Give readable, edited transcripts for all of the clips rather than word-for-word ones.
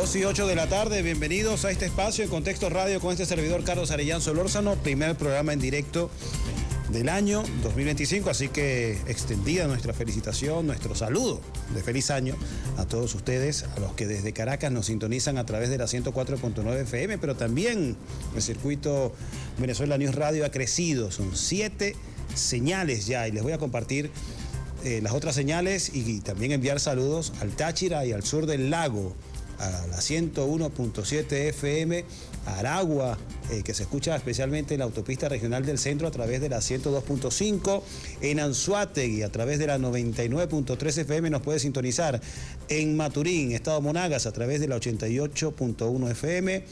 2:08 de la tarde, bienvenidos a este espacio en Contexto Radio con este servidor Carlos Arellán Solórzano, primer programa en directo del año 2025, así que extendida nuestra felicitación, nuestro saludo de feliz año a todos ustedes, a los que desde Caracas nos sintonizan a través de la 104.9 FM, pero también el circuito Venezuela News Radio ha crecido, son 7 señales ya, y les voy a compartir las otras señales y también enviar saludos al Táchira y al sur del lago, a la 101.7 FM, a Aragua, que se escucha especialmente en la autopista regional del centro a través de la 102.5, en Anzoátegui a través de la 99.3 FM nos puede sintonizar, en Maturín, Estado Monagas a través de la 88.1 FM,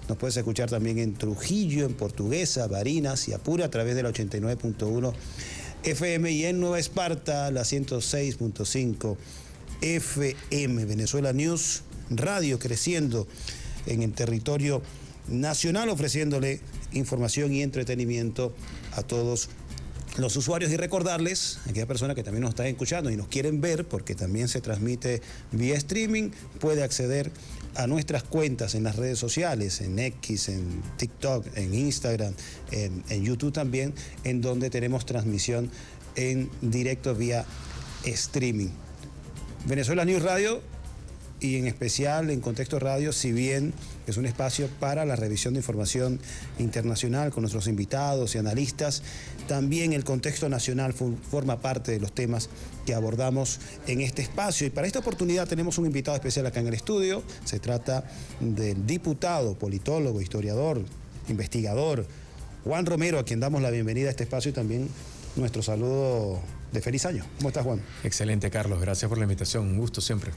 nos puedes escuchar también en Trujillo, en Portuguesa, Barinas y Apure a través de la 89.1 FM y en Nueva Esparta la 106.5 FM. Venezuela News Radio creciendo en el territorio nacional, ofreciéndole información y entretenimiento a todos los usuarios, y recordarles a aquella persona que también nos está escuchando y nos quieren ver, porque también se transmite vía streaming, puede acceder a nuestras cuentas en las redes sociales, en X, en TikTok, en Instagram, en YouTube también, en donde tenemos transmisión en directo vía streaming. Venezuela News Radio, y en especial en Contexto Radio, si bien es un espacio para la revisión de información internacional con nuestros invitados y analistas, también el contexto nacional forma parte de los temas que abordamos en este espacio. Y para esta oportunidad tenemos un invitado especial acá en el estudio. Se trata del diputado, politólogo, historiador, investigador, Juan Romero, a quien damos la bienvenida a este espacio y también nuestro saludo de feliz año. ¿Cómo estás, Juan? Excelente, Carlos. Gracias por la invitación. Un gusto siempre.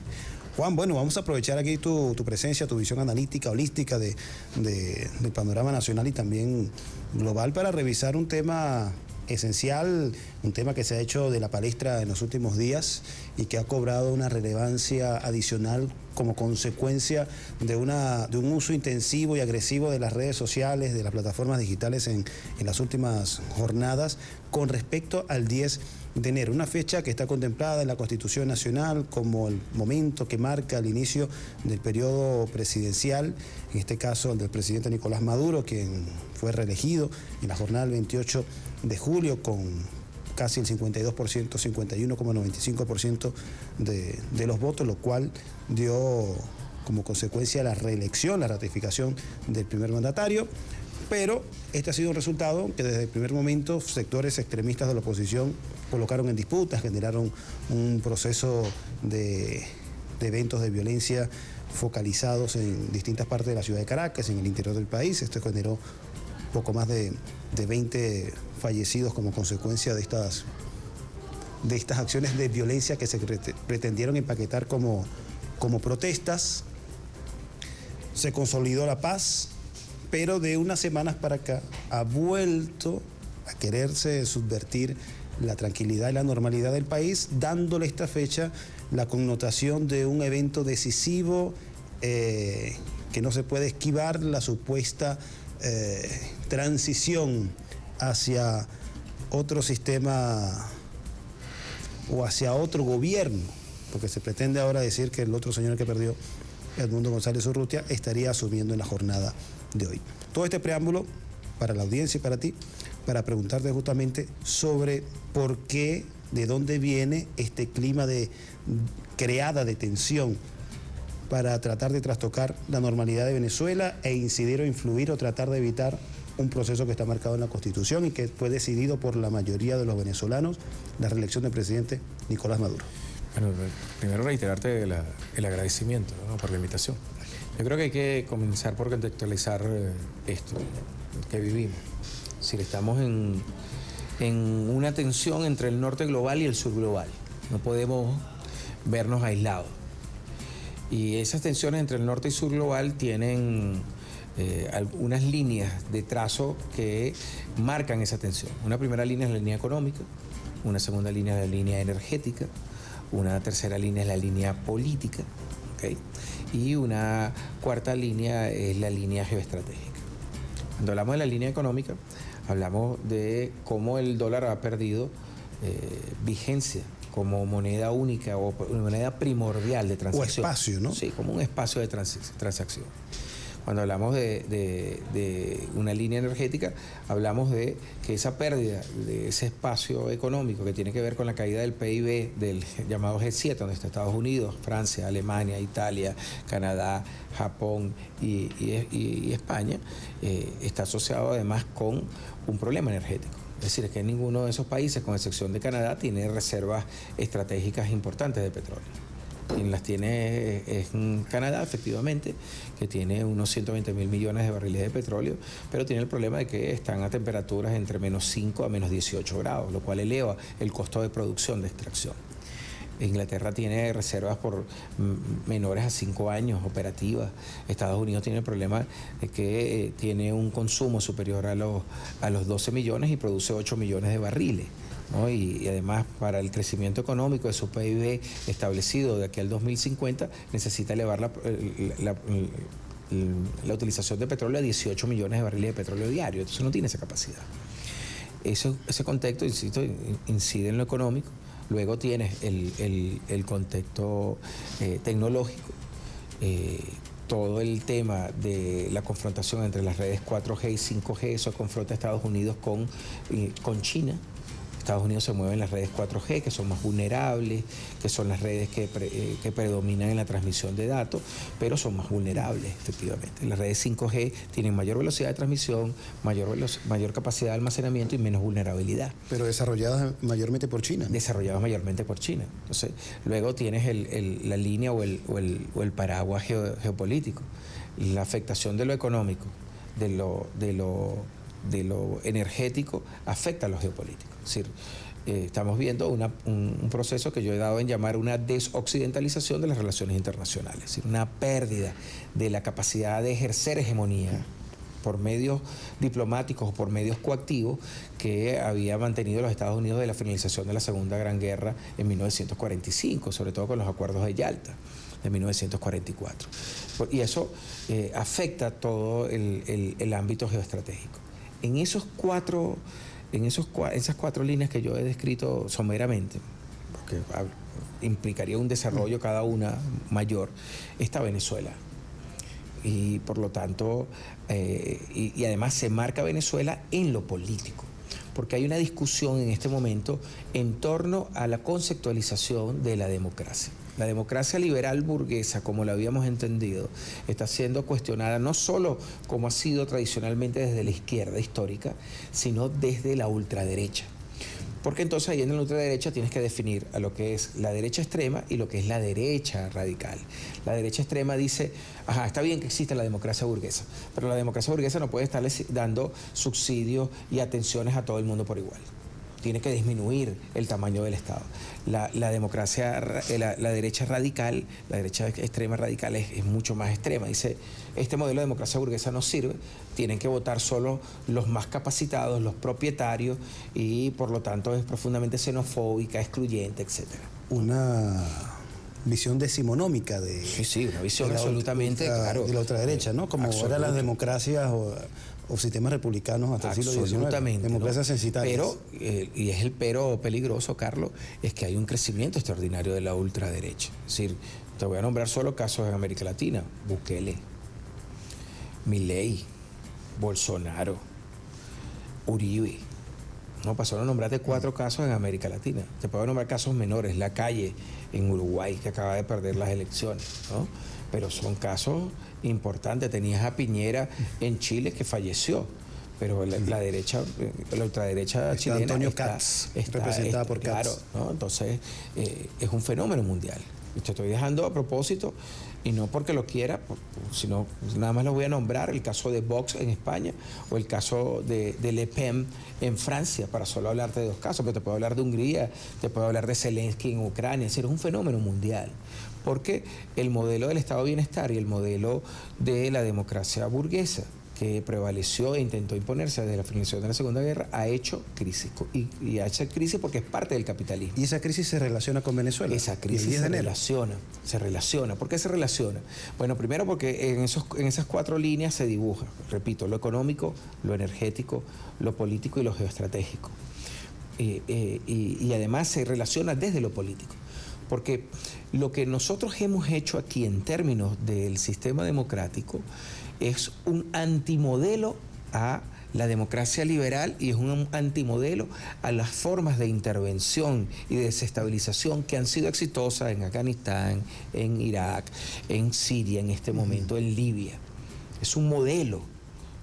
Juan, bueno, vamos a aprovechar aquí tu presencia, tu visión analítica, holística del panorama nacional y también global para revisar un tema esencial, un tema que se ha hecho de la palestra en los últimos días y que ha cobrado una relevancia adicional como consecuencia de un uso intensivo y agresivo de las redes sociales, de las plataformas digitales en las últimas jornadas, con respecto al 10 de enero, una fecha que está contemplada en la Constitución Nacional como el momento que marca el inicio del periodo presidencial, en este caso el del presidente Nicolás Maduro, quien fue reelegido en la jornada del 28 de julio con casi el 52%, 51,95% de los votos, lo cual dio como consecuencia la reelección, la ratificación del primer mandatario. Pero este ha sido un resultado que desde el primer momento sectores extremistas de la oposición colocaron en disputas, generaron un proceso de eventos de violencia focalizados en distintas partes de la ciudad de Caracas, en el interior del país. Esto generó poco más de 20 fallecidos como consecuencia de estas acciones de violencia que se pretendieron empaquetar como protestas. Se consolidó la paz, pero de unas semanas para acá ha vuelto a quererse subvertir la tranquilidad y la normalidad del país, dándole esta fecha la connotación de un evento decisivo que no se puede esquivar, la supuesta transición hacia otro sistema o hacia otro gobierno, porque se pretende ahora decir que el otro señor que perdió, Edmundo González Urrutia, estaría asumiendo en la jornada de hoy. Todo este preámbulo para la audiencia y para ti, para preguntarte justamente sobre por qué, de dónde viene este clima creada de tensión para tratar de trastocar la normalidad de Venezuela e incidir o influir o tratar de evitar un proceso que está marcado en la Constitución y que fue decidido por la mayoría de los venezolanos, la reelección del presidente Nicolás Maduro. Bueno, primero reiterarte el agradecimiento, ¿no?, por la invitación. Yo creo que hay que comenzar por contextualizar esto que vivimos. Si estamos en una tensión entre el norte global y el sur global, no podemos vernos aislados. Y esas tensiones entre el norte y sur global tienen algunas líneas de trazo que marcan esa tensión. Una primera línea es la línea económica, una segunda línea es la línea energética, una tercera línea es la línea política, ¿okay?, y una cuarta línea es la línea geoestratégica. Cuando hablamos de la línea económica, hablamos de cómo el dólar ha perdido vigencia como moneda única o moneda primordial de transacción. O espacio, ¿no? Sí, como un espacio de transacción. Cuando hablamos de una línea energética, hablamos de que esa pérdida de ese espacio económico que tiene que ver con la caída del PIB del llamado G7, donde está Estados Unidos, Francia, Alemania, Italia, Canadá, Japón y España, está asociado además con un problema energético. Es decir, que ninguno de esos países, con excepción de Canadá, tiene reservas estratégicas importantes de petróleo. Quien las tiene es Canadá, efectivamente, que tiene unos 120.000 millones de barriles de petróleo, pero tiene el problema de que están a temperaturas entre menos 5 a menos 18 grados, lo cual eleva el costo de producción de extracción. Inglaterra tiene reservas por menores a 5 años operativas. Estados Unidos tiene el problema de que tiene un consumo superior a los 12 millones y produce 8 millones de barriles, ¿no? Y además, para el crecimiento económico de su PIB establecido de aquí al 2050, necesita elevar la utilización de petróleo a 18 millones de barriles de petróleo diario. Entonces no tiene esa capacidad. Ese contexto, insisto, incide en lo económico. Luego tienes el contexto tecnológico, todo el tema de la confrontación entre las redes 4G y 5G, eso confronta a Estados Unidos con China. Estados Unidos se mueve en las redes 4G, que son más vulnerables, que son las redes que predominan en la transmisión de datos, pero son más vulnerables, efectivamente. Las redes 5G tienen mayor velocidad de transmisión, mayor capacidad de almacenamiento y menos vulnerabilidad. Pero desarrolladas mayormente por China. Desarrolladas mayormente por China. Entonces, luego tienes la línea o el paraguas geopolítico. La afectación de lo económico, de lo energético, afecta a lo geopolítico. Es decir, estamos viendo un proceso que yo he dado en llamar una desoccidentalización de las relaciones internacionales, es decir, una pérdida de la capacidad de ejercer hegemonía por medios diplomáticos o por medios coactivos que había mantenido los Estados Unidos de la finalización de la Segunda Gran Guerra en 1945, sobre todo con los acuerdos de Yalta de 1944. Y eso afecta todo el ámbito geoestratégico. En esas cuatro líneas que yo he descrito someramente, porque implicaría un desarrollo cada una mayor, está Venezuela. Y por lo tanto, y además se marca Venezuela en lo político, porque hay una discusión en este momento en torno a la conceptualización de la democracia. La democracia liberal burguesa, como la habíamos entendido, está siendo cuestionada no solo como ha sido tradicionalmente desde la izquierda histórica, sino desde la ultraderecha. Porque entonces ahí en la ultraderecha tienes que definir a lo que es la derecha extrema y lo que es la derecha radical. La derecha extrema dice, está bien que exista la democracia burguesa, pero la democracia burguesa no puede estarle dando subsidios y atenciones a todo el mundo por igual. Tiene que disminuir el tamaño del Estado. La derecha radical, la derecha extrema radical es mucho más extrema. Dice, este modelo de democracia burguesa no sirve, tienen que votar solo los más capacitados, los propietarios, y por lo tanto es profundamente xenofóbica, excluyente, etc. Una visión decimonómica de... Sí, una visión absolutamente, claro. De la ultraderecha, ¿no? Como ahora las democracias o sistemas republicanos hasta el siglo XIX. Absolutamente. Democracias censitarias. Pero, y es el pero peligroso, Carlos, es que hay un crecimiento extraordinario de la ultraderecha. Es decir, te voy a nombrar solo casos en América Latina. Bukele, Milei, Bolsonaro, Uribe. No, pasó a nombrarte 4 casos en América Latina. Te puedo nombrar casos menores. La Calle en Uruguay, que acaba de perder las elecciones, ¿no? Pero son casos importantes. Tenías a Piñera en Chile, que falleció, pero la derecha, la ultraderecha chilena Antonio Katz, representada por Katz. Claro, ¿no? Entonces es un fenómeno mundial. Y te estoy dejando a propósito, y no porque lo quiera, sino nada más lo voy a nombrar, el caso de Vox en España o el caso de Le Pen en Francia, para solo hablarte de 2 casos, pero te puedo hablar de Hungría, te puedo hablar de Zelensky en Ucrania. Es decir, es un fenómeno mundial, porque el modelo del Estado de Bienestar y el modelo de la democracia burguesa que prevaleció e intentó imponerse desde la finalización de la Segunda Guerra ha hecho crisis, y ha hecho crisis porque es parte del capitalismo. ¿Y esa crisis se relaciona con Venezuela? Esa crisis se relaciona. ¿Por qué se relaciona? Bueno, primero porque en esas 4 líneas se dibuja, repito, lo económico, lo energético, lo político y lo geoestratégico. y además se relaciona desde lo político. Porque lo que nosotros hemos hecho aquí en términos del sistema democrático es un antimodelo a la democracia liberal y es un antimodelo a las formas de intervención y de desestabilización que han sido exitosas en Afganistán, en Irak, en Siria en este momento, en Libia. Es un modelo.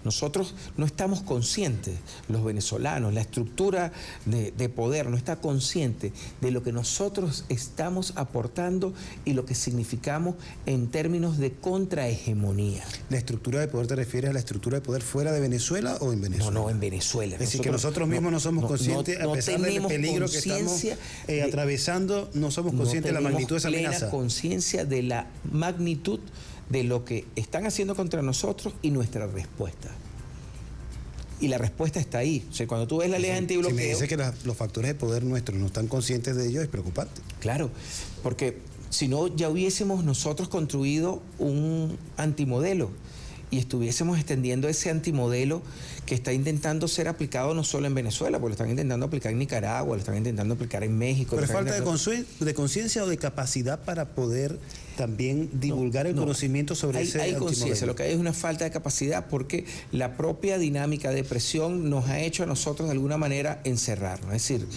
Nosotros no estamos conscientes, los venezolanos, la estructura de poder no está consciente de lo que nosotros estamos aportando y lo que significamos en términos de contrahegemonía. ¿La estructura de poder te refieres a la estructura de poder fuera de Venezuela o en Venezuela? No, en Venezuela. Es decir, que nosotros mismos no somos conscientes, a pesar del peligro que estamos atravesando, no somos conscientes de la magnitud de esa amenaza. No tenemos plena conciencia de la magnitud de lo que están haciendo contra nosotros y nuestra respuesta. Y la respuesta está ahí. O sea, cuando tú ves la ley antibloqueo... Si me dice que los factores de poder nuestros no están conscientes de ello, es preocupante. Claro, porque si no, ya hubiésemos nosotros construido un antimodelo y estuviésemos extendiendo ese antimodelo que está intentando ser aplicado no solo en Venezuela, porque lo están intentando aplicar en Nicaragua, lo están intentando aplicar en México. Pero es falta de conciencia o de capacidad para poder también divulgar el conocimiento sobre ese antimodelo. Hay conciencia, lo que hay es una falta de capacidad porque la propia dinámica de presión nos ha hecho a nosotros de alguna manera encerrarnos. Es decir,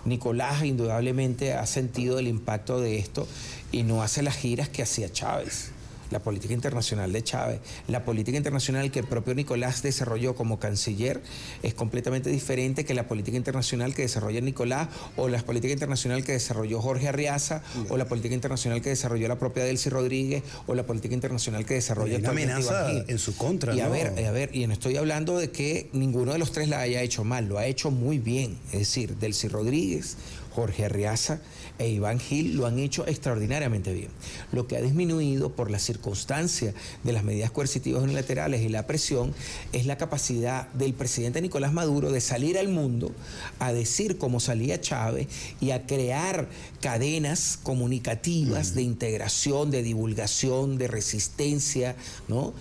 Nicolás indudablemente ha sentido el impacto de esto y no hace las giras que hacía Chávez. La política internacional de Chávez, la política internacional que el propio Nicolás desarrolló como canciller es completamente diferente que la política internacional que desarrolla Nicolás o la política internacional que desarrolló Jorge Arriaza o la política internacional que desarrolló la propia Delcy Rodríguez o la política internacional que desarrolla una amenaza en su contra. Y a ver, y no estoy hablando de que ninguno de los tres la haya hecho mal, lo ha hecho muy bien. Es decir, Delcy Rodríguez, Jorge Arriaza e Iván Gil lo han hecho extraordinariamente bien. Lo que ha disminuido por la circunstancia de las medidas coercitivas unilaterales y la presión es la capacidad del presidente Nicolás Maduro de salir al mundo a decir cómo salía Chávez y a crear cadenas comunicativas de integración, de divulgación, de resistencia, ¿no?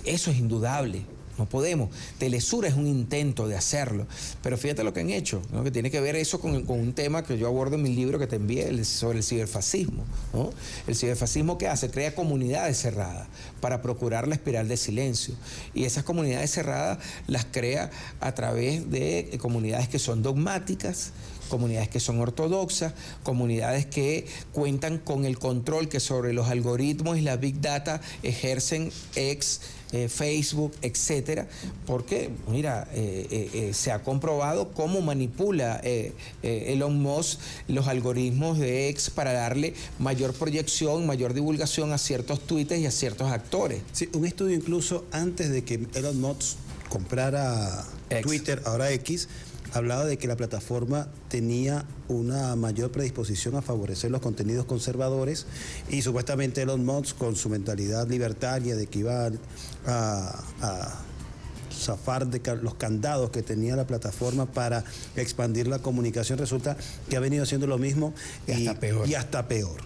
Eso es indudable. No podemos. Telesur es un intento de hacerlo. Pero fíjate lo que han hecho, ¿no? Que tiene que ver eso con un tema que yo abordo en mi libro que te envié sobre el ciberfascismo, ¿no? El ciberfascismo, ¿qué hace? Crea comunidades cerradas para procurar la espiral de silencio. Y esas comunidades cerradas las crea a través de comunidades que son dogmáticas, comunidades que son ortodoxas, comunidades que cuentan con el control que sobre los algoritmos y la Big Data ejercen Facebook, etcétera, porque, mira, se ha comprobado cómo manipula Elon Musk los algoritmos de X para darle mayor proyección, mayor divulgación a ciertos tweets y a ciertos actores. Sí, un estudio incluso antes de que Elon Musk comprara Twitter, ahora X, hablaba de que la plataforma tenía una mayor predisposición a favorecer los contenidos conservadores y supuestamente Elon Musk, con su mentalidad libertaria de que iba a zafar de los candados que tenía la plataforma para expandir la comunicación, resulta que ha venido haciendo lo mismo y hasta peor.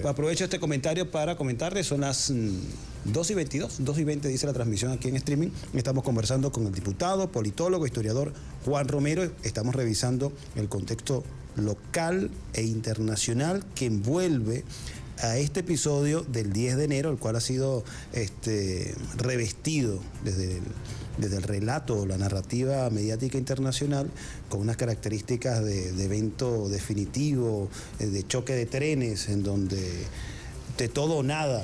Aprovecho este comentario para comentarles, son las 2:22, 2:20 dice la transmisión aquí en streaming. Estamos conversando con el diputado, politólogo, historiador Juan Romero. Estamos revisando el contexto local e internacional que envuelve a este episodio del 10 de enero, el cual ha sido revestido desde el relato o la narrativa mediática internacional con unas características de evento definitivo, de choque de trenes, en donde de todo o nada,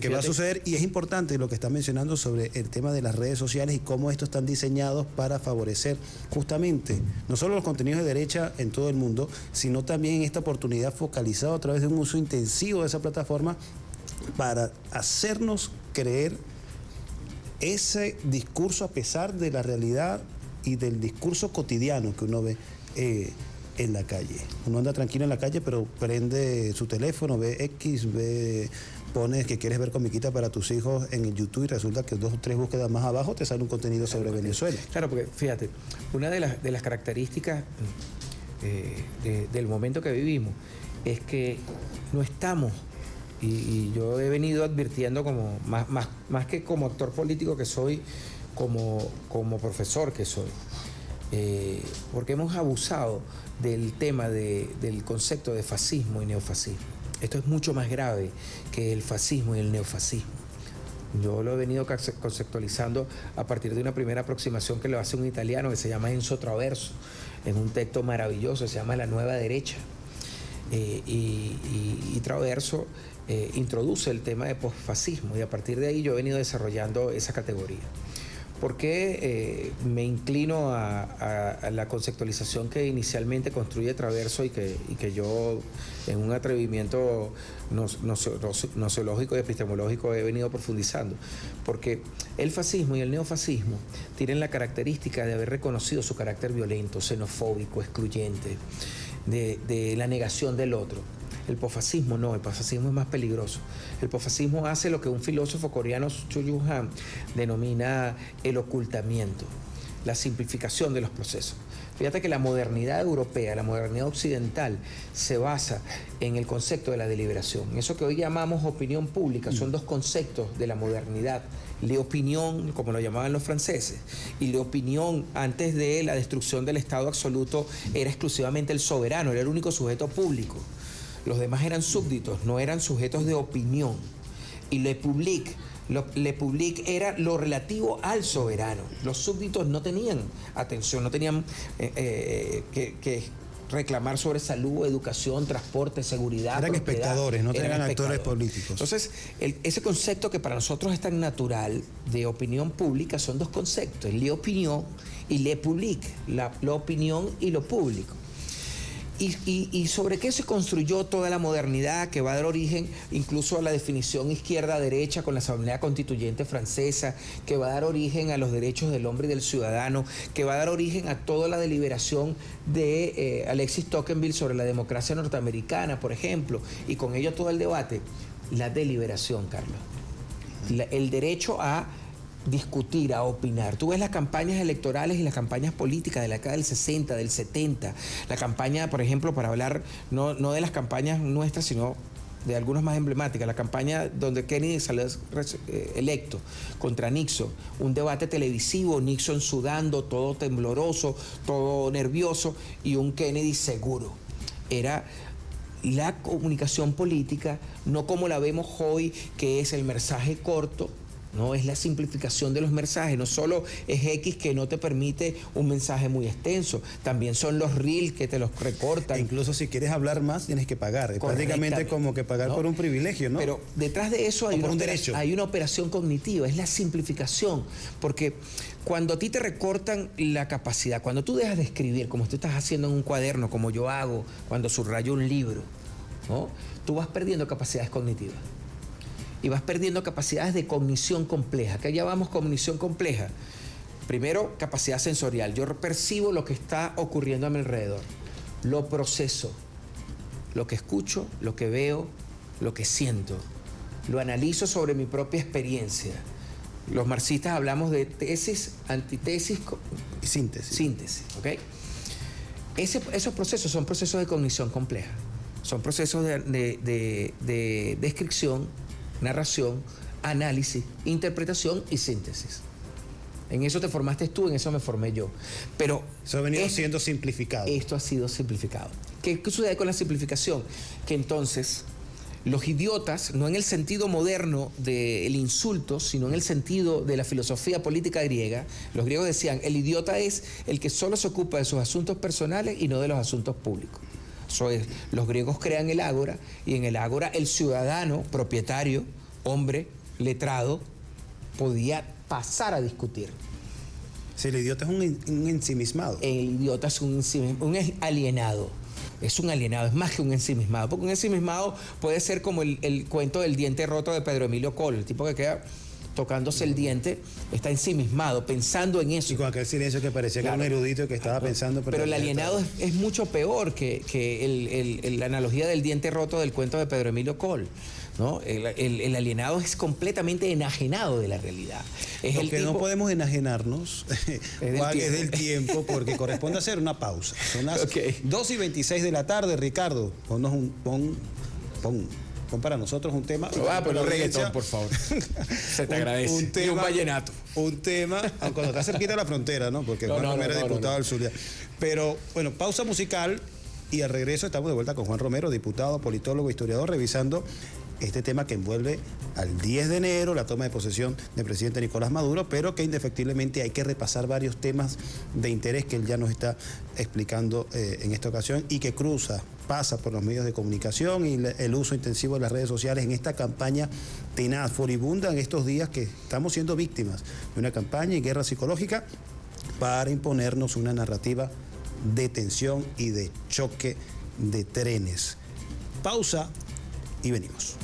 que va a suceder. Y es importante lo que está mencionando sobre el tema de las redes sociales y cómo estos están diseñados para favorecer justamente no solo los contenidos de derecha en todo el mundo, sino también esta oportunidad focalizada a través de un uso intensivo de esa plataforma para hacernos creer ese discurso a pesar de la realidad y del discurso cotidiano que uno ve en la calle. Uno anda tranquilo en la calle, pero prende su teléfono, ve X, pones que quieres ver comiquita para tus hijos en el YouTube y resulta que 2 o 3 búsquedas más abajo te sale un contenido sobre Venezuela. Claro, porque fíjate, una de las características del momento que vivimos es que no estamos, y yo he venido advirtiendo como más que como actor político que soy, como profesor que soy. porque hemos abusado del tema del concepto de fascismo y neofascismo. Esto es mucho más grave que el fascismo y el neofascismo. Yo lo he venido conceptualizando a partir de una primera aproximación que lo hace un italiano que se llama Enzo Traverso, en un texto maravilloso, se llama La Nueva Derecha. Y Traverso introduce el tema de posfascismo, y a partir de ahí yo he venido desarrollando esa categoría. ¿Por qué me inclino a la conceptualización que inicialmente construye Traverso y que yo, en un atrevimiento nociológico y epistemológico, he venido profundizando? Porque el fascismo y el neofascismo tienen la característica de haber reconocido su carácter violento, xenofóbico, excluyente, de la negación del otro. El posfascismo no, el posfascismo es más peligroso. El posfascismo hace lo que un filósofo coreano, Cho Jung-han, denomina el ocultamiento, la simplificación de los procesos. Fíjate que la modernidad europea, la modernidad occidental, se basa en el concepto de la deliberación. Eso que hoy llamamos opinión pública son dos conceptos de la modernidad. L'opinion, como lo llamaban los franceses, y l'opinion, antes de la destrucción del Estado absoluto, era exclusivamente el soberano, era el único sujeto público. Los demás eran súbditos, no eran sujetos de opinión. Y le public era lo relativo al soberano. Los súbditos no tenían atención, no tenían que reclamar sobre salud, educación, transporte, seguridad. Eran espectadores, no eran actores políticos. Entonces, ese concepto que para nosotros es tan natural de opinión pública son dos conceptos, l'opinion y le public, la opinión y lo público. Y sobre qué se construyó toda la modernidad que va a dar origen incluso a la definición izquierda-derecha con la Asamblea Constituyente Francesa, que va a dar origen a los derechos del hombre y del ciudadano, que va a dar origen a toda la deliberación de Alexis Tocqueville sobre la democracia norteamericana, por ejemplo, y con ello todo el debate. La deliberación, Carlos. El derecho a discutir, a opinar. Tú ves las campañas electorales y las campañas políticas de la década del 60, del 70. La campaña, por ejemplo, para hablar no de las campañas nuestras, sino de algunas más emblemáticas. La campaña donde Kennedy salió electo contra Nixon. Un debate televisivo, Nixon sudando, todo tembloroso, todo nervioso, y un Kennedy seguro. Era la comunicación política, no como la vemos hoy, que es el mensaje corto. No es la simplificación de los mensajes, no solo es X que no te permite un mensaje muy extenso, también son los reels que te los recortan. E incluso si quieres hablar más tienes que pagar, es prácticamente como que pagar, ¿no?, por un privilegio, ¿no? Pero detrás de eso hay una operación cognitiva, es la simplificación, porque cuando a ti te recortan la capacidad, cuando tú dejas de escribir, como tú estás haciendo en un cuaderno, como yo hago cuando subrayo un libro, ¿no?, tú vas perdiendo capacidades cognitivas. Y vas perdiendo capacidades de cognición compleja. ¿Qué llamamos cognición compleja? Primero, capacidad sensorial. Yo percibo lo que está ocurriendo a mi alrededor. Lo proceso. Lo que escucho, lo que veo, lo que siento. Lo analizo sobre mi propia experiencia. Los marxistas hablamos de tesis, antitesis y síntesis. Síntesis, ¿ok? Esos procesos son procesos de cognición compleja. Son procesos de descripción, narración, análisis, interpretación y síntesis. En eso te formaste tú, en eso me formé yo. Pero eso ha venido siendo simplificado. Esto ha sido simplificado. ¿Qué sucede con la simplificación? Que entonces los idiotas, no en el sentido moderno del insulto, sino en el sentido de la filosofía política griega, los griegos decían, el idiota es el que solo se ocupa de sus asuntos personales y no de los asuntos públicos. Eso es, los griegos crean el ágora, y en el ágora el ciudadano, propietario, hombre, letrado, podía pasar a discutir. Si el idiota es un ensimismado. El idiota es un alienado. Es un alienado, es más que un ensimismado. Porque un ensimismado puede ser como el cuento del diente roto de Pedro Emilio Cole, el tipo que queda tocándose el diente, está ensimismado, pensando en eso. Y con aquel silencio que parecía que era un erudito que estaba pensando. Pero el alienado es mucho peor que la analogía del diente roto del cuento de Pedro Emilio Cole, ¿no? El alienado es completamente enajenado de la realidad. Lo que no podemos enajenarnos es del tiempo, porque corresponde hacer una pausa. Son las 2:26 de la tarde, Ricardo. Ponnos un... pon para nosotros un tema. Pero un reggaetón, por favor. Se te agradece. Un tema, y un vallenato. Un tema, cuando está cerquita de la frontera, ¿no? Porque Juan Romero es diputado del Zulia. Pero, bueno, pausa musical y al regreso estamos de vuelta con Juan Romero, diputado, politólogo, historiador, revisando este tema que envuelve al 10 de enero, la toma de posesión del presidente Nicolás Maduro, pero que indefectiblemente hay que repasar varios temas de interés que él ya nos está explicando en esta ocasión y que pasa por los medios de comunicación y el uso intensivo de las redes sociales en esta campaña tenaz, furibunda en estos días que estamos siendo víctimas de una campaña y guerra psicológica para imponernos una narrativa de tensión y de choque de trenes. Pausa y venimos.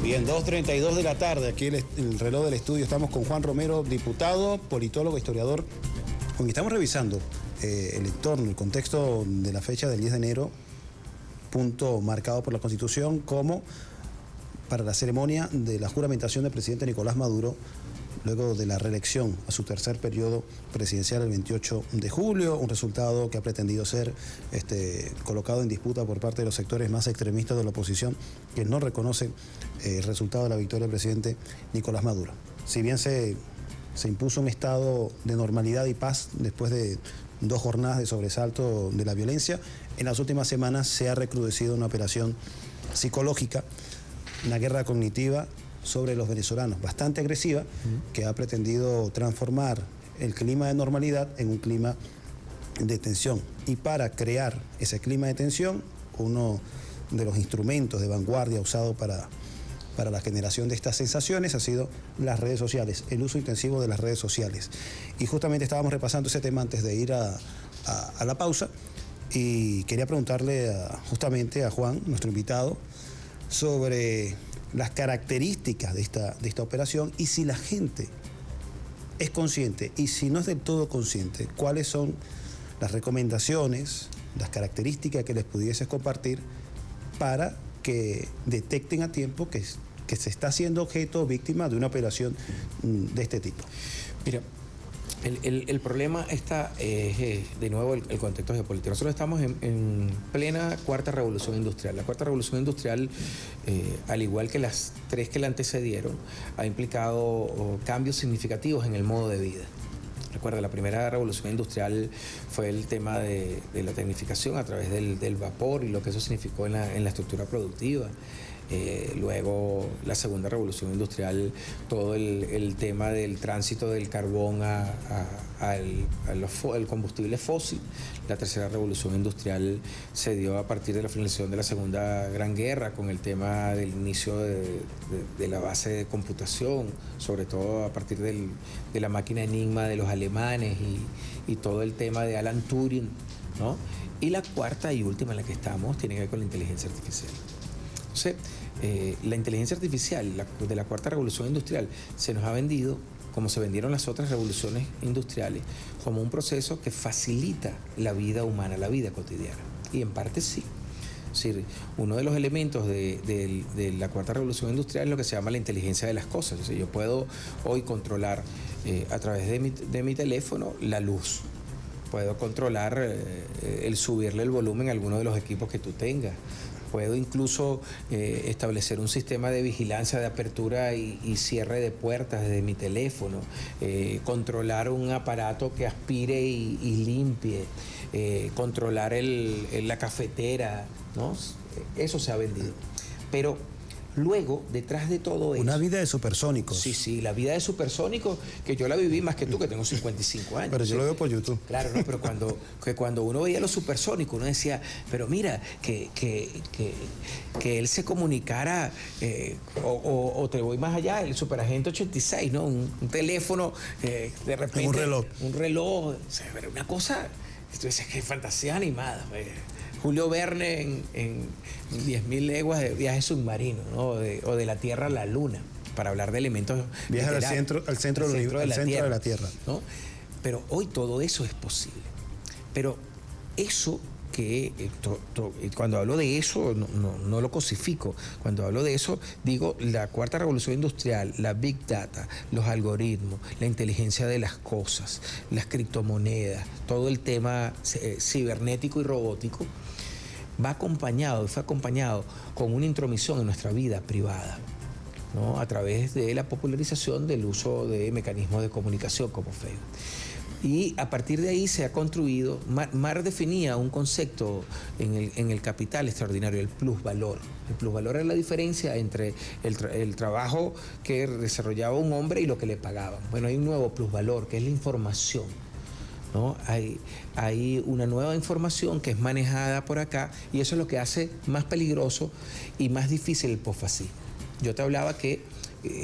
Bien, 2:32 de la tarde, aquí el reloj del estudio, estamos con Juan Romero, diputado, politólogo, historiador, con quien estamos revisando el entorno, el contexto de la fecha del 10 de enero, punto marcado por la Constitución como para la ceremonia de la juramentación del presidente Nicolás Maduro, luego de la reelección a su tercer periodo presidencial el 28 de julio, un resultado que ha pretendido ser colocado en disputa por parte de los sectores más extremistas de la oposición, que no reconocen el resultado de la victoria del presidente Nicolás Maduro. Si bien se impuso un estado de normalidad y paz después de 2 jornadas de sobresalto de la violencia, en las últimas semanas se ha recrudecido una operación psicológica, una guerra cognitiva sobre los venezolanos, bastante agresiva, que ha pretendido transformar el clima de normalidad en un clima de tensión. Y para crear ese clima de tensión, uno de los instrumentos de vanguardia usado para la generación de estas sensaciones ha sido las redes sociales, el uso intensivo de las redes sociales. Y justamente estábamos repasando ese tema antes de ir a la pausa y quería preguntarle justamente a Juan, nuestro invitado, sobre las características de esta operación y si la gente es consciente y si no es del todo consciente, cuáles son las recomendaciones, las características que les pudieses compartir para que detecten a tiempo que se está siendo objeto o víctima de una operación de este tipo? Mira, el problema está, de nuevo, el contexto geopolítico. Nosotros estamos en plena cuarta revolución industrial. La cuarta revolución industrial, al igual que las tres que la antecedieron, ha implicado cambios significativos en el modo de vida. Recuerda, la primera revolución industrial fue el tema de la tecnificación a través del vapor y lo que eso significó en la estructura productiva. Luego la segunda revolución industrial, todo el tema del tránsito del carbón al combustible fósil. La tercera revolución industrial se dio a partir de la finalización de la Segunda Gran Guerra, con el tema del inicio de la base de computación, sobre todo a partir de la máquina Enigma de los alemanes y todo el tema de Alan Turing, ¿no? Y la cuarta y última en la que estamos tiene que ver con la inteligencia artificial. Entonces, la inteligencia artificial de la cuarta revolución industrial se nos ha vendido, como se vendieron las otras revoluciones industriales, como un proceso que facilita la vida humana, la vida cotidiana. Y en parte sí. Es decir, uno de los elementos de la cuarta revolución industrial es lo que se llama la inteligencia de las cosas. Es decir, yo puedo hoy controlar a través de mi teléfono la luz. Puedo controlar el subirle el volumen a alguno de los equipos que tú tengas. Puedo incluso establecer un sistema de vigilancia de apertura y cierre de puertas desde mi teléfono, controlar un aparato que aspire y limpie, controlar la cafetera, ¿no? Eso se ha vendido. Pero luego, detrás de todo eso... Una vida de supersónicos. Sí, la vida de supersónicos, que yo la viví más que tú, que tengo 55 años. Pero yo lo veo por YouTube. Claro, no, pero cuando uno veía los supersónicos, uno decía, pero mira, que él se comunicara, o te voy más allá, el Superagente 86, ¿no? Un teléfono, de repente... Un reloj, o sea, era una cosa, tú dices que fantasía animada, Julio Verne en 10.000 leguas de viaje submarino, ¿no? O de la Tierra a la Luna, para hablar de elementos... Viaje al centro de la Tierra. ¿No? Pero hoy todo eso es posible. Pero eso que... cuando hablo de eso, no lo cosifico. Cuando hablo de eso, digo la cuarta revolución industrial, la Big Data, los algoritmos, la inteligencia de las cosas, las criptomonedas, todo el tema cibernético y robótico, fue acompañado con una intromisión en nuestra vida privada, ¿no? A través de la popularización del uso de mecanismos de comunicación como Facebook. Y a partir de ahí se ha construido, Mar definía un concepto en el Capital extraordinario, el plusvalor. El plusvalor es la diferencia entre el trabajo que desarrollaba un hombre y lo que le pagaban. Bueno, hay un nuevo plusvalor, que es la información, ¿no? Hay una nueva información que es manejada por acá, y eso es lo que hace más peligroso y más difícil el posfascismo. Yo te hablaba que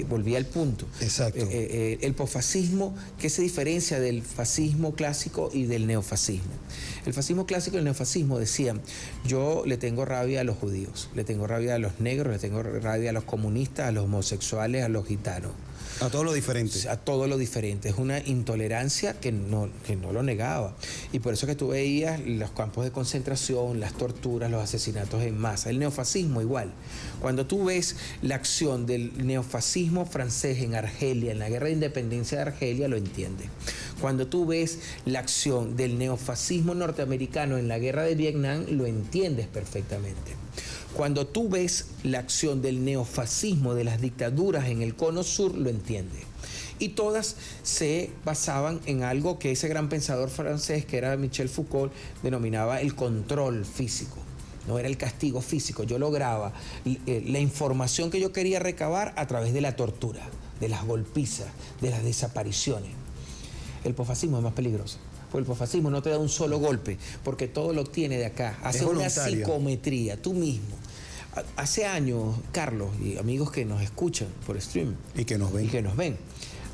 volví al punto. Exacto. El posfascismo, ¿qué se diferencia del fascismo clásico y del neofascismo? El fascismo clásico y el neofascismo decían, yo le tengo rabia a los judíos, le tengo rabia a los negros, le tengo rabia a los comunistas, a los homosexuales, a los gitanos. A todo lo diferente. A todo lo diferente. Es una intolerancia que no lo negaba. Y por eso que tú veías los campos de concentración, las torturas, los asesinatos en masa. El neofascismo igual. Cuando tú ves la acción del neofascismo francés en Argelia, en la guerra de independencia de Argelia, lo entiendes. Cuando tú ves la acción del neofascismo norteamericano en la guerra de Vietnam, lo entiendes perfectamente. Cuando tú ves la acción del neofascismo, de las dictaduras en el cono sur, lo entiendes. Y todas se basaban en algo que ese gran pensador francés, que era Michel Foucault, denominaba el control físico. No era el castigo físico. Yo lograba la información que yo quería recabar a través de la tortura, de las golpizas, de las desapariciones. El posfascismo es más peligroso. Porque el posfascismo no te da un solo golpe, porque todo lo obtiene de acá. Hace una psicometría, tú mismo. Hace años, Carlos, y amigos que nos escuchan por stream. Y que nos ven.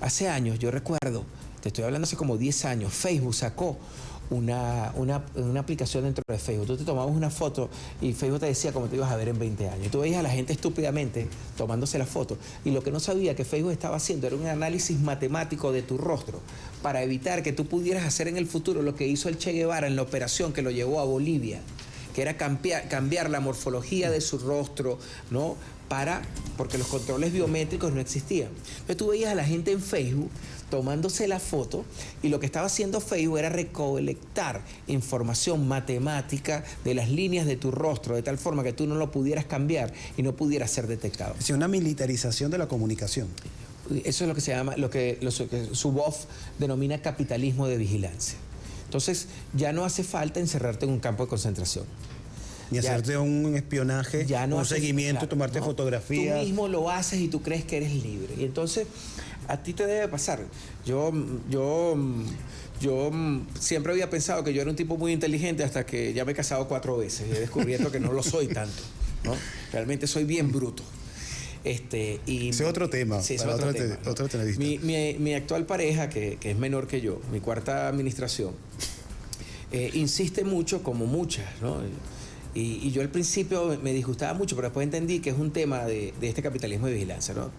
Hace años, yo recuerdo, te estoy hablando hace como 10 años, Facebook sacó una aplicación dentro de Facebook. Tú te tomabas una foto y Facebook te decía cómo te ibas a ver en 20 años. Y tú veías a la gente estúpidamente tomándose la foto. Y lo que no sabía que Facebook estaba haciendo era un análisis matemático de tu rostro para evitar que tú pudieras hacer en el futuro lo que hizo el Che Guevara en la operación que lo llevó a Bolivia, que era cambiar la morfología de su rostro, ¿no? Porque los controles biométricos no existían. Entonces tú veías a la gente en Facebook tomándose la foto y lo que estaba haciendo Facebook era recolectar información matemática de las líneas de tu rostro de tal forma que tú no lo pudieras cambiar y no pudiera ser detectado. Es una militarización de la comunicación. Eso es lo que se llama, lo que Zuboff denomina capitalismo de vigilancia. Entonces ya no hace falta encerrarte en un campo de concentración. Ni hacerte un espionaje, un seguimiento, claro, tomarte fotografías. Tú mismo lo haces y tú crees que eres libre. Y entonces, a ti te debe pasar. Yo siempre había pensado que yo era un tipo muy inteligente hasta que ya me he casado 4 veces y he descubierto que no lo soy tanto, ¿no? Realmente soy bien bruto. Ese es otro tema. Sí, es otro tema, ¿no? Otro mi actual pareja, que es menor que yo, mi cuarta administración, insiste mucho, como muchas, ¿no? Y yo al principio me disgustaba mucho, pero después entendí que es un tema de este capitalismo de vigilancia, ¿no?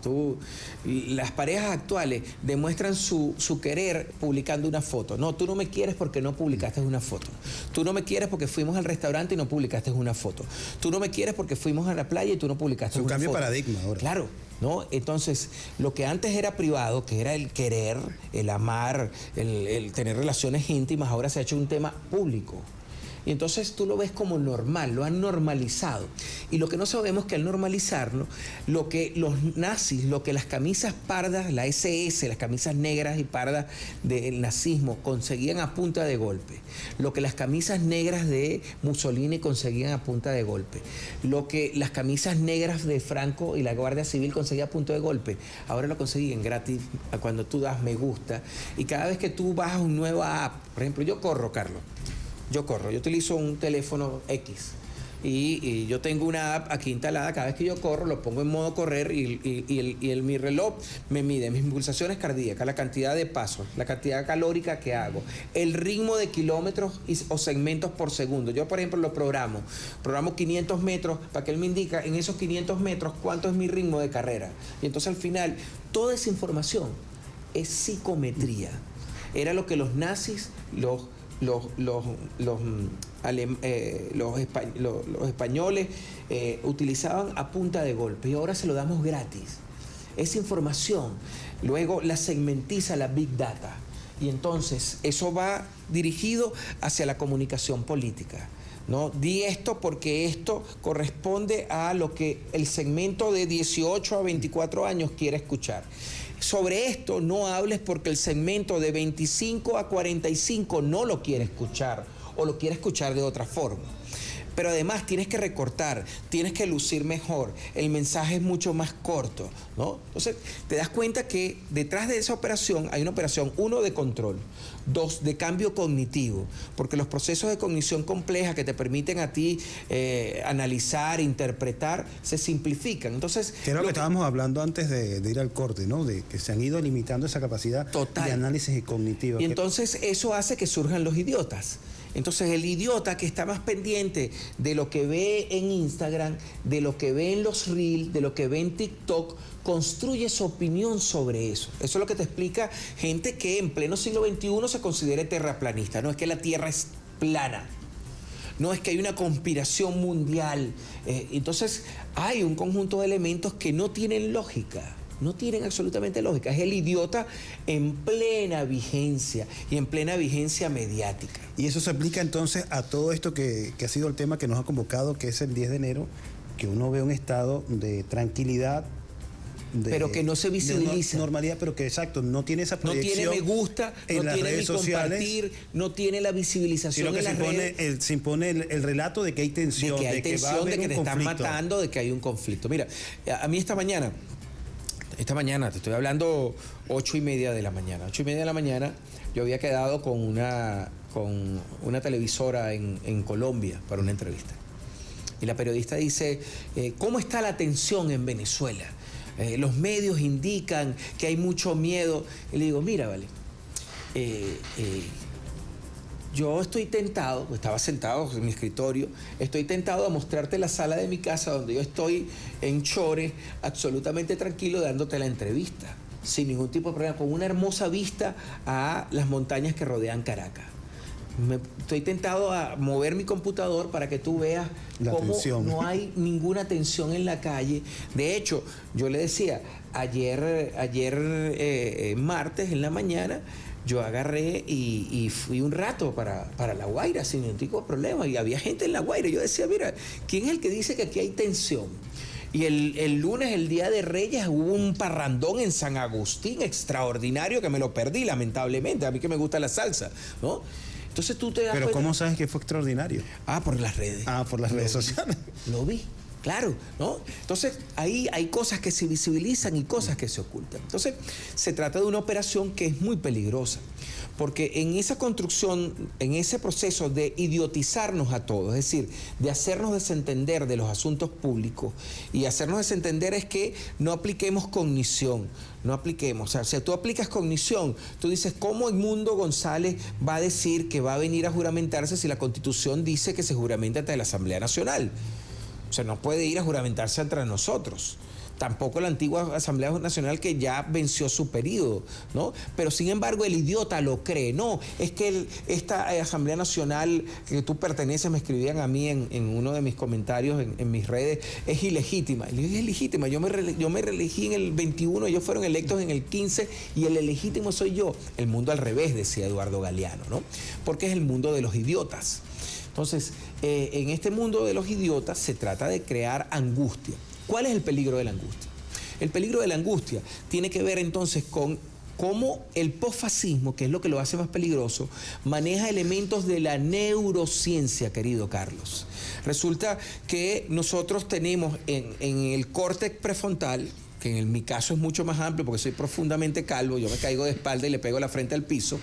Las parejas actuales demuestran su querer publicando una foto. No, tú no me quieres porque no publicaste una foto. Tú no me quieres porque fuimos al restaurante y no publicaste una foto. Tú no me quieres porque fuimos a la playa y tú no publicaste una foto. Es un cambio de paradigma ahora. Claro, ¿no? Entonces, lo que antes era privado, que era el querer, el amar, el tener relaciones íntimas, ahora se ha hecho un tema público. Y entonces tú lo ves como normal, lo han normalizado. Y lo que no sabemos es que al normalizarlo, lo que los nazis, lo que las camisas pardas, la SS, las camisas negras y pardas del nazismo conseguían a punta de golpe, lo que las camisas negras de Mussolini conseguían a punta de golpe, lo que las camisas negras de Franco y la Guardia Civil conseguían a punta de golpe, ahora lo consiguen gratis cuando tú das me gusta. Y cada vez que tú bajas una nueva app, por ejemplo, yo corro, Carlos. Yo utilizo un teléfono X y yo tengo una app aquí instalada. Cada vez que yo corro lo pongo en modo correr y mi reloj me mide mis pulsaciones cardíacas, la cantidad de pasos, la cantidad calórica que hago, el ritmo de kilómetros o segmentos por segundo. Yo, por ejemplo, lo programo 500 metros para que él me indique en esos 500 metros cuánto es mi ritmo de carrera. Y entonces al final toda esa información es psicometría. Era lo que los nazis, los españoles utilizaban a punta de golpe y ahora se lo damos gratis. Esa información luego la segmentiza la Big Data y entonces eso va dirigido hacia la comunicación política, ¿no? Di esto porque esto corresponde a lo que el segmento de 18 a 24 años quiere escuchar. Sobre esto no hables porque el segmento de 25 a 45 no lo quiere escuchar o lo quiere escuchar de otra forma. Pero además tienes que recortar, tienes que lucir mejor, el mensaje es mucho más corto, ¿no? Entonces te das cuenta que detrás de esa operación hay una operación, 1, de control, 2, de cambio cognitivo, porque los procesos de cognición compleja que te permiten a ti analizar, interpretar, se simplifican. Entonces, que era lo que estábamos hablando antes de ir al corte, ¿no? De que se han ido limitando esa capacidad de análisis cognitivo. Y entonces eso hace que surjan los idiotas. Entonces el idiota que está más pendiente de lo que ve en Instagram, de lo que ve en los Reels, de lo que ve en TikTok, construye su opinión sobre eso. Eso es lo que te explica gente que en pleno siglo XXI se considere terraplanista. No es que la Tierra es plana. No es que hay una conspiración mundial. Entonces hay un conjunto de elementos que no tienen lógica. No tienen absolutamente lógica. Es el idiota en plena vigencia y en plena vigencia mediática. Y eso se aplica entonces a todo esto que ha sido el tema que nos ha convocado, que es el 10 de enero, que uno ve un estado de tranquilidad, pero que no se visibiliza. Normalidad, pero que exacto, no tiene esa proyección. No tiene me gusta, en no tiene redes sociales, compartir, no tiene la visibilización en las redes. Se impone el relato de que hay tensión, de que te están matando, de que hay un conflicto. Mira, a mí esta mañana te estoy hablando 8:30 de la mañana. 8:30 de la mañana yo había quedado con una televisora en Colombia para una entrevista. Y la periodista dice, ¿cómo está la tensión en Venezuela? Los medios indican que hay mucho miedo. Y le digo, mira, vale, yo estoy tentado, estaba sentado en mi escritorio, estoy tentado a mostrarte la sala de mi casa donde yo estoy en chores, absolutamente tranquilo, dándote la entrevista, sin ningún tipo de problema, con una hermosa vista a las montañas que rodean Caracas. Estoy tentado a mover mi computador para que tú veas cómo no hay ninguna tensión en la calle. De hecho, yo le decía, ayer martes en la mañana, yo agarré y fui un rato para La Guaira sin ningún tipo de problema. Y había gente en La Guaira. Yo decía, mira, ¿quién es el que dice que aquí hay tensión? Y el lunes, el Día de Reyes, hubo un parrandón en San Agustín extraordinario que me lo perdí, lamentablemente. A mí que me gusta la salsa, ¿no? Entonces tú te das Pero cuenta. ¿cómo sabes que fue extraordinario? Por las redes. Por las redes sociales. Lo vi, claro, ¿no? Entonces ahí hay cosas que se visibilizan y cosas que se ocultan. Entonces se trata de una operación que es muy peligrosa, porque en esa construcción, en ese proceso de idiotizarnos a todos, es decir, de hacernos desentender de los asuntos públicos, y hacernos desentender es que no apliquemos cognición, no apliquemos. O sea, si tú aplicas cognición, tú dices, ¿cómo Edmundo González va a decir que va a venir a juramentarse si la Constitución dice que se juramenta ante la Asamblea Nacional? O sea, no puede ir a juramentarse entre nosotros. Tampoco la antigua Asamblea Nacional, que ya venció su periodo, ¿no? Pero sin embargo el idiota lo cree. No, es que esta Asamblea Nacional que tú perteneces, me escribían a mí en uno de mis comentarios en mis redes, es ilegítima. Y le digo, es legítima. Yo me reelegí en el 21, ellos fueron electos en el 15 y el ilegítimo soy yo. El mundo al revés, decía Eduardo Galeano, ¿no? Porque es el mundo de los idiotas. Entonces, en este mundo de los idiotas se trata de crear angustia. ¿Cuál es el peligro de la angustia? El peligro de la angustia tiene que ver entonces con cómo el posfascismo, que es lo que lo hace más peligroso, maneja elementos de la neurociencia, querido Carlos. Resulta que nosotros tenemos en el córtex prefrontal, que en mi caso es mucho más amplio porque soy profundamente calvo, yo me caigo de espalda y le pego la frente al piso.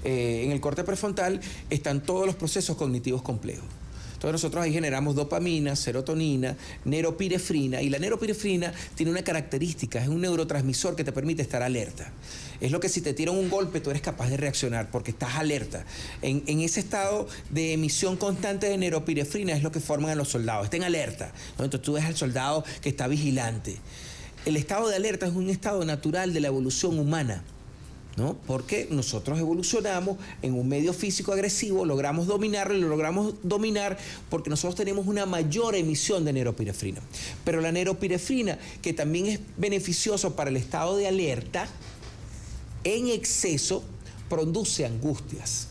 En el córtex prefrontal están todos los procesos cognitivos complejos. Entonces nosotros ahí generamos dopamina, serotonina, neuropirefrina, y la neuropirefrina tiene una característica, es un neurotransmisor que te permite estar alerta. Es lo que si te tiran un golpe tú eres capaz de reaccionar porque estás alerta. En ese estado de emisión constante de neuropirefrina es lo que forman a los soldados, estén alerta, ¿no? Entonces tú ves al soldado que está vigilante. El estado de alerta es un estado natural de la evolución humana, ¿no? Porque nosotros evolucionamos en un medio físico agresivo, logramos dominarlo y lo logramos dominar porque nosotros tenemos una mayor emisión de neuropirefrina. Pero la neuropirefrina, que también es beneficioso para el estado de alerta, en exceso produce angustias.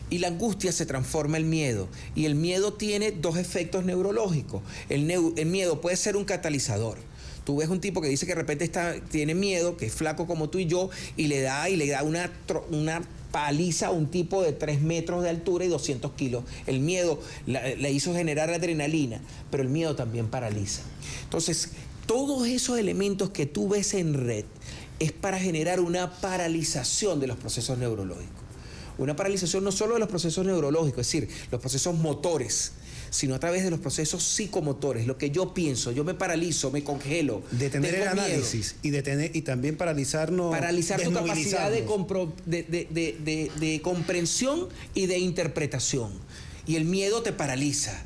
Y la angustia se transforma en miedo. Y el miedo tiene dos efectos neurológicos. El miedo puede ser un catalizador. Tú ves un tipo que dice que de repente tiene miedo, que es flaco como tú y yo, y le da una paliza a un tipo de 3 metros de altura y 200 kilos. El miedo le hizo generar adrenalina, pero el miedo también paraliza. Entonces, todos esos elementos que tú ves en red es para generar una paralización de los procesos neurológicos. Una paralización no solo de los procesos neurológicos, es decir, los procesos motores, sino a través de los procesos psicomotores, lo que yo pienso, yo me paralizo, me congelo. Detener el análisis y también paralizarnos. Paralizar tu capacidad de comprensión y de interpretación. Y el miedo te paraliza.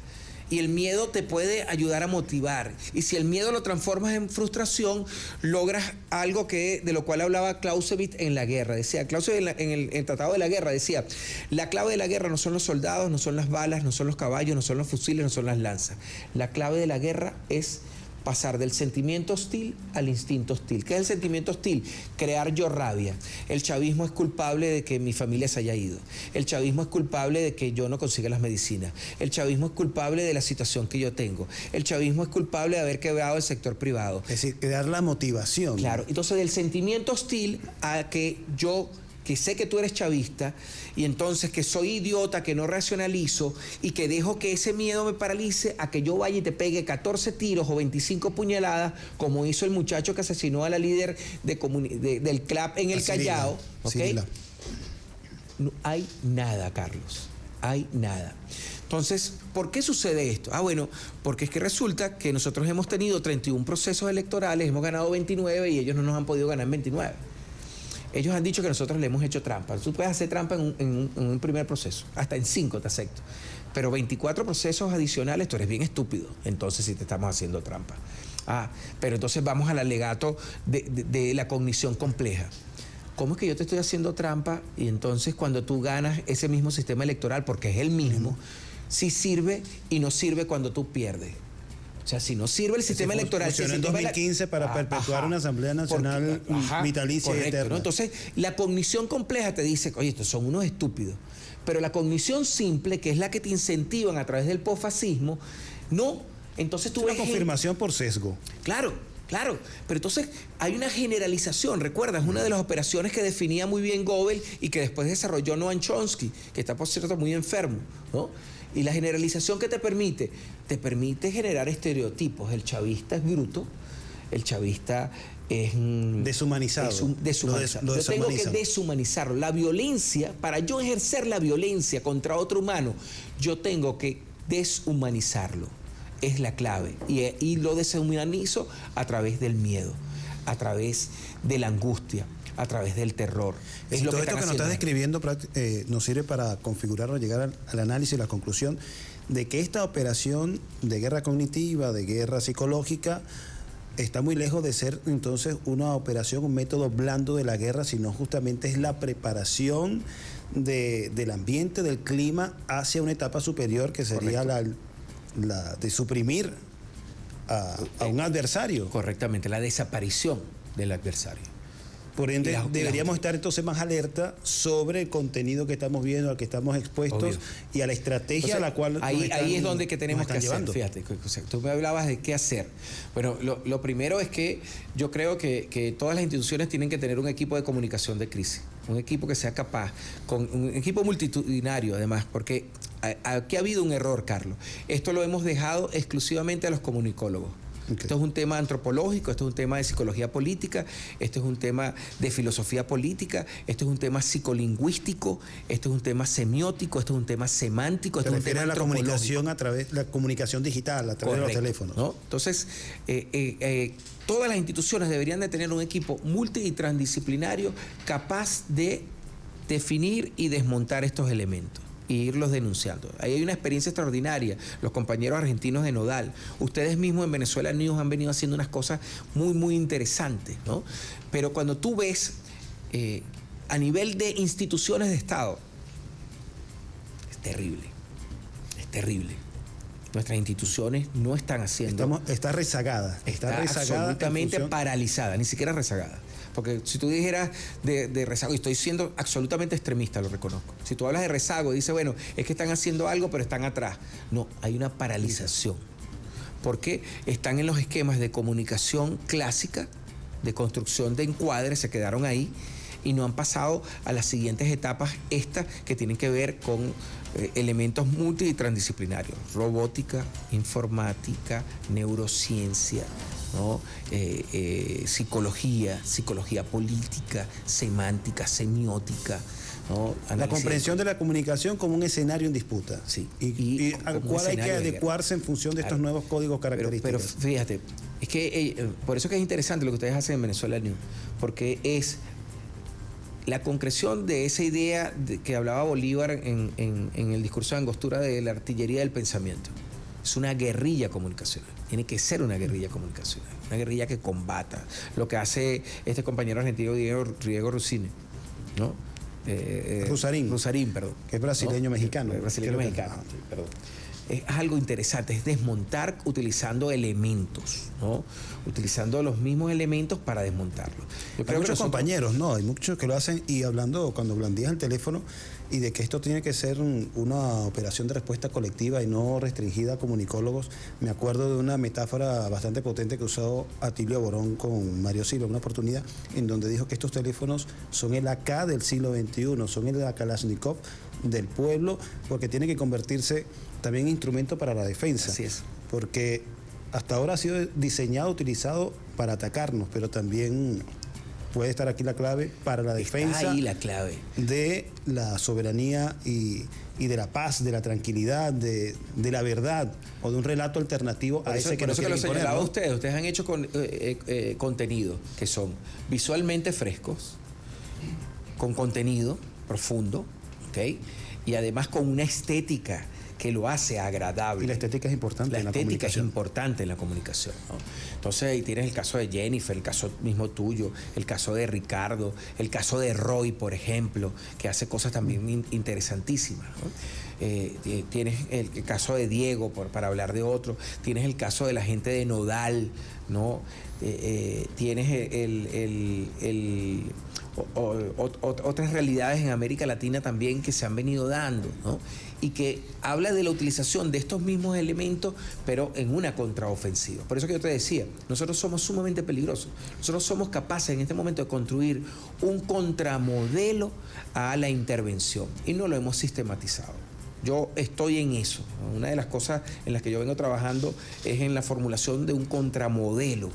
Y el miedo te puede ayudar a motivar. Y si el miedo lo transformas en frustración, logras algo de lo cual hablaba Clausewitz en La Guerra. Decía, Clausewitz en el Tratado de la Guerra decía, la clave de la guerra no son los soldados, no son las balas, no son los caballos, no son los fusiles, no son las lanzas. La clave de la guerra es pasar del sentimiento hostil al instinto hostil. ¿Qué es el sentimiento hostil? Crear yo rabia. El chavismo es culpable de que mi familia se haya ido. El chavismo es culpable de que yo no consiga las medicinas. El chavismo es culpable de la situación que yo tengo. El chavismo es culpable de haber quebrado el sector privado. Es decir, crear la motivación. Claro. Entonces, del sentimiento hostil a que yo, que sé que tú eres chavista, y entonces que soy idiota, que no racionalizo y que dejo que ese miedo me paralice, a que yo vaya y te pegue 14 tiros o 25 puñaladas, como hizo el muchacho que asesinó a la líder del CLAP en el Callao. ¿Okay? No hay nada, Carlos. Hay nada. Entonces, ¿por qué sucede esto? Bueno, porque es que resulta que nosotros hemos tenido 31 procesos electorales, hemos ganado 29 y ellos no nos han podido ganar 29. Ellos han dicho que nosotros le hemos hecho trampa. Tú puedes hacer trampa en un primer proceso, hasta en 5 te acepto. Pero 24 procesos adicionales, tú eres bien estúpido. Entonces sí te estamos haciendo trampa. Pero entonces vamos al alegato de la cognición compleja. ¿Cómo es que yo te estoy haciendo trampa y entonces cuando tú ganas ese mismo sistema electoral, porque es el mismo, sí sirve y no sirve cuando tú pierdes? O sea, si no sirve el sistema electoral... Funcionó en 2015 para perpetuar una Asamblea Nacional vitalicia y eterna. ¿No? Entonces, la cognición compleja te dice, oye, estos son unos estúpidos. Pero la cognición simple, que es la que te incentivan a través del posfascismo, no. Entonces tú ves... una confirmación por sesgo. Claro. Pero entonces hay una generalización. ¿Recuerdas? Una de las operaciones que definía muy bien Goebbels y que después desarrolló Noam Chomsky, que está, por cierto, muy enfermo, ¿no? Y la generalización que te permite generar estereotipos. El chavista es bruto, el chavista es... deshumanizado. Yo tengo que deshumanizarlo. La violencia, para yo ejercer la violencia contra otro humano, yo tengo que deshumanizarlo. Es la clave. Y lo deshumanizo a través del miedo, a través de la angustia, a través del terror. Es todo esto que nos estás describiendo nos sirve para configurar o llegar al análisis y la conclusión de que esta operación de guerra cognitiva, de guerra psicológica, está muy lejos de ser entonces una operación, un método blando de la guerra, sino justamente es la preparación del ambiente, del clima, hacia una etapa superior que sería la de suprimir a un adversario. Correctamente, la desaparición del adversario. Por ende, deberíamos estar entonces más alerta sobre el contenido que estamos viendo, al que estamos expuestos. Obvio. Y a la estrategia a la cual ahí es donde que tenemos que hacer. Fíjate, tú me hablabas de qué hacer. Bueno, lo primero es que yo creo que todas las instituciones tienen que tener un equipo de comunicación de crisis, un equipo que sea capaz, con un equipo multitudinario además, porque aquí ha habido un error, Carlos. Esto lo hemos dejado exclusivamente a los comunicólogos. Okay. Esto es un tema antropológico, esto es un tema de psicología política, esto es un tema de filosofía política, esto es un tema psicolingüístico, esto es un tema semiótico, esto es un tema semántico, esto es un tema a la comunicación a través la comunicación digital, a través de los teléfonos. ¿No? Entonces, todas las instituciones deberían de tener un equipo multi y transdisciplinario capaz de definir y desmontar estos elementos y irlos denunciando. Ahí hay una experiencia extraordinaria. Los compañeros argentinos de Nodal, ustedes mismos en Venezuela News han venido haciendo unas cosas muy, muy interesantes, ¿no? Pero cuando tú ves a nivel de instituciones de Estado, es terrible. Nuestras instituciones no están haciendo... Está rezagada. Está absolutamente paralizada, ni siquiera rezagada. Porque si tú dijeras de rezago, y estoy siendo absolutamente extremista, lo reconozco. Si tú hablas de rezago, dices, bueno, es que están haciendo algo, pero están atrás. No, hay una paralización. Porque están en los esquemas de comunicación clásica, de construcción de encuadres, se quedaron ahí y no han pasado a las siguientes etapas, estas que tienen que ver con elementos multi y transdisciplinarios. Robótica, informática, neurociencia, ¿no? Psicología política, semántica, semiótica, ¿no? La comprensión de la comunicación como un escenario en disputa. Sí. Y al cual hay que adecuarse en función de estos nuevos códigos característicos. Pero fíjate, es que por eso que es interesante lo que ustedes hacen en Venezuela News, porque es la concreción de esa idea que hablaba Bolívar en el discurso de Angostura de la artillería del pensamiento. Es una guerrilla comunicacional. Tiene que ser una guerrilla comunicacional. Una guerrilla que combata. Lo que hace este compañero argentino Diego Russini, ¿no? Rusarín, perdón. Que es brasileño-mexicano. ¿no? Brasileño-mexicano, sí, perdón. Es algo interesante, es desmontar utilizando elementos, ¿no? Utilizando los mismos elementos para desmontarlos. Hay muchos compañeros, ¿no? Hay muchos que lo hacen y hablando, cuando blandías el teléfono y de que esto tiene que ser una operación de respuesta colectiva y no restringida a comunicólogos, me acuerdo de una metáfora bastante potente que usó Atilio Borón con Mario Silva en una oportunidad en donde dijo que estos teléfonos son el AK del siglo XXI, son el Kalashnikov del pueblo, porque tiene que convertirse también en instrumento para la defensa. Así es. Porque hasta ahora ha sido diseñado, utilizado para atacarnos, pero también puede estar aquí la clave para la defensa. Está ahí la clave. De la soberanía y de la paz, de la tranquilidad, de la verdad o de un relato alternativo a ese que nos quieren imponer, señalaba ¿no? Ustedes han hecho contenido que son visualmente frescos con contenido profundo, ¿ok? Y además con una estética que lo hace agradable. Y la estética es importante en la comunicación. La estética es importante en la comunicación, ¿no? Entonces ahí tienes el caso de Jennifer, el caso mismo tuyo, el caso de Ricardo, el caso de Roy, por ejemplo, que hace cosas también interesantísimas, ¿no? Tienes el caso de Diego, para hablar de otro, tienes el caso de la gente de Nodal, ¿no? Tienes otras realidades en América Latina también que se han venido dando, ¿no? Y que habla de la utilización de estos mismos elementos, pero en una contraofensiva. Por eso que yo te decía, nosotros somos sumamente peligrosos. Nosotros somos capaces en este momento de construir un contramodelo a la intervención y no lo hemos sistematizado. Yo estoy en eso. Una de las cosas en las que yo vengo trabajando es en la formulación de un contramodelo.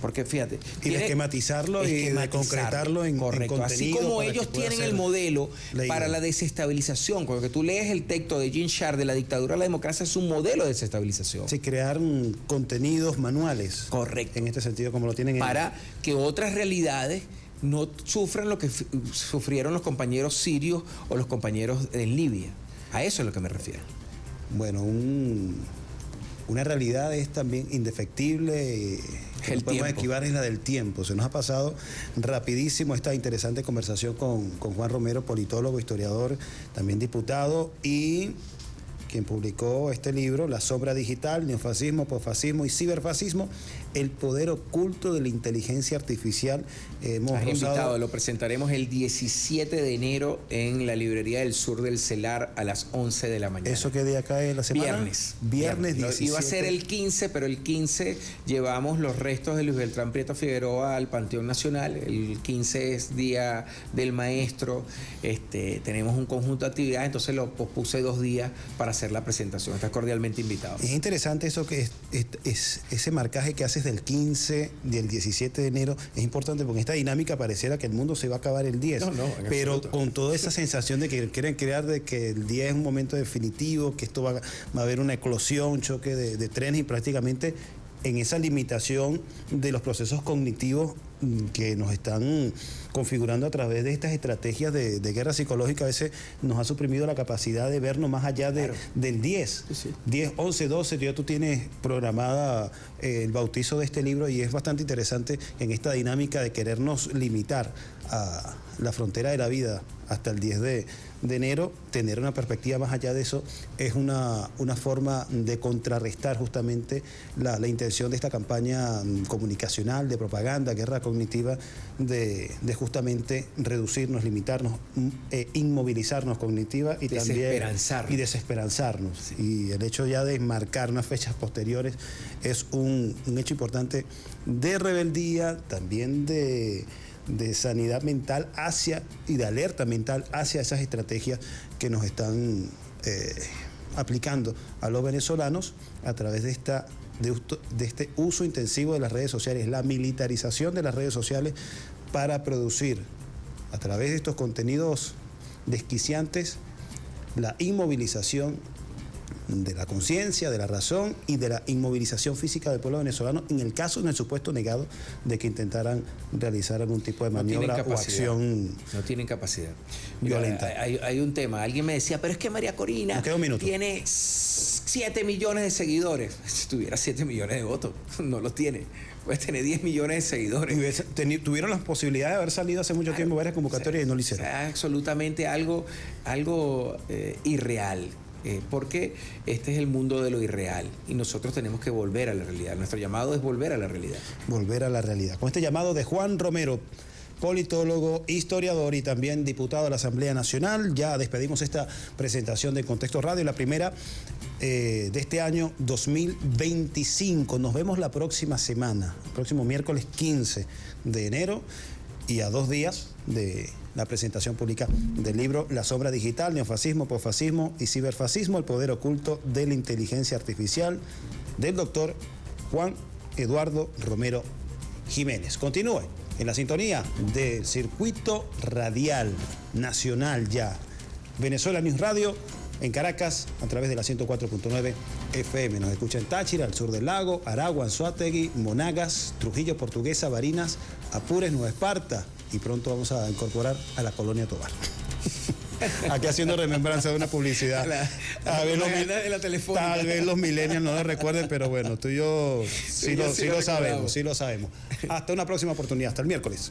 Porque fíjate... Y de esquematizarlo y de concretarlo en contenido. Así como ellos tienen el modelo para la desestabilización. Cuando tú lees el texto de Gene Sharp de La dictadura a la democracia, es un modelo de desestabilización. Sí, crear contenidos manuales. Correcto. En este sentido, como lo tienen para que otras realidades no sufran lo que sufrieron los compañeros sirios o los compañeros en Libia. A eso es a lo que me refiero. Bueno, una realidad es también indefectible, que no podemos esquivar, es la del tiempo. Se nos ha pasado rapidísimo esta interesante conversación con Juan Romero, politólogo, historiador, también diputado, y quien publicó este libro, La sombra digital, neofascismo, posfascismo y ciberfascismo, el poder oculto de la inteligencia artificial. Estás invitado, lo presentaremos el 17 de enero en la librería del sur del Celar a las 11 de la mañana. ¿Eso qué día cae la semana? Viernes 17. Iba a ser el 15, pero el 15 llevamos los restos de Luis Beltrán Prieto Figueroa al Panteón Nacional. El 15 es Día del Maestro. Tenemos un conjunto de actividades, entonces lo pospuse 2 días para hacer la presentación. Estás cordialmente invitado. Es interesante eso que es ese marcaje que haces del 15 del 17 de enero. Es importante porque esta dinámica pareciera que el mundo se va a acabar el 10. Pero absoluto, con toda esa sensación de que quieren crear de que el 10 es un momento definitivo, que esto va a haber una eclosión, un choque de trenes, y prácticamente en esa limitación de los procesos cognitivos que nos están configurando a través de estas estrategias de guerra psicológica, a veces nos ha suprimido la capacidad de vernos más allá del 10. Sí. 10, 11, 12, ya tú tienes programada el bautizo de este libro, y es bastante interesante en esta dinámica de querernos limitar a la frontera de la vida hasta el 10 de enero. Tener una perspectiva más allá de eso es una forma de contrarrestar justamente la intención de esta campaña comunicacional, de propaganda, guerra cognitiva, de justamente reducirnos, limitarnos, inmovilizarnos cognitiva y desesperanzarnos. Sí. Y el hecho ya de marcar unas fechas posteriores es un hecho importante de rebeldía, también de sanidad mental y de alerta mental hacia esas estrategias que nos están aplicando a los venezolanos a través de este uso intensivo de las redes sociales, la militarización de las redes sociales para producir a través de estos contenidos desquiciantes la inmovilización de la conciencia, de la razón y de la inmovilización física del pueblo venezolano en el supuesto negado de que intentaran realizar algún tipo de maniobra o acción. No tienen capacidad. Violenta. Hay un tema. Alguien me decía, pero es que María Corina tiene 7 millones de seguidores. Si tuviera 7 millones de votos, no los tiene. Puedes tener 10 millones de seguidores. Tuvieron las posibilidades de haber salido hace mucho tiempo varias convocatorias y no lo hicieron. O sea, absolutamente algo irreal. Porque este es el mundo de lo irreal y nosotros tenemos que volver a la realidad. Nuestro llamado es volver a la realidad. Volver a la realidad. Con este llamado de Juan Romero, politólogo, historiador y también diputado de la Asamblea Nacional, ya despedimos esta presentación de Contexto Radio, la primera de este año 2025. Nos vemos la próxima semana, el próximo miércoles 15 de enero, y a 2 días de la presentación pública del libro La sombra digital, neofascismo, posfascismo y ciberfascismo, el poder oculto de la inteligencia artificial, del doctor Juan Eduardo Romero Jiménez. Continúe en la sintonía del Circuito Radial Nacional ya. Venezuela News Radio en Caracas a través de la 104.9 FM. Nos escucha en Táchira, al sur del lago, Aragua, Anzoátegui, Monagas, Trujillo, Portuguesa, Barinas, Apures, Nueva Esparta, y pronto vamos a incorporar a la Colonia Tovar. Aquí haciendo remembranza de una publicidad. Tal vez los millennials no lo recuerden, pero bueno, tú y yo sí lo sabemos. Hasta una próxima oportunidad, hasta el miércoles.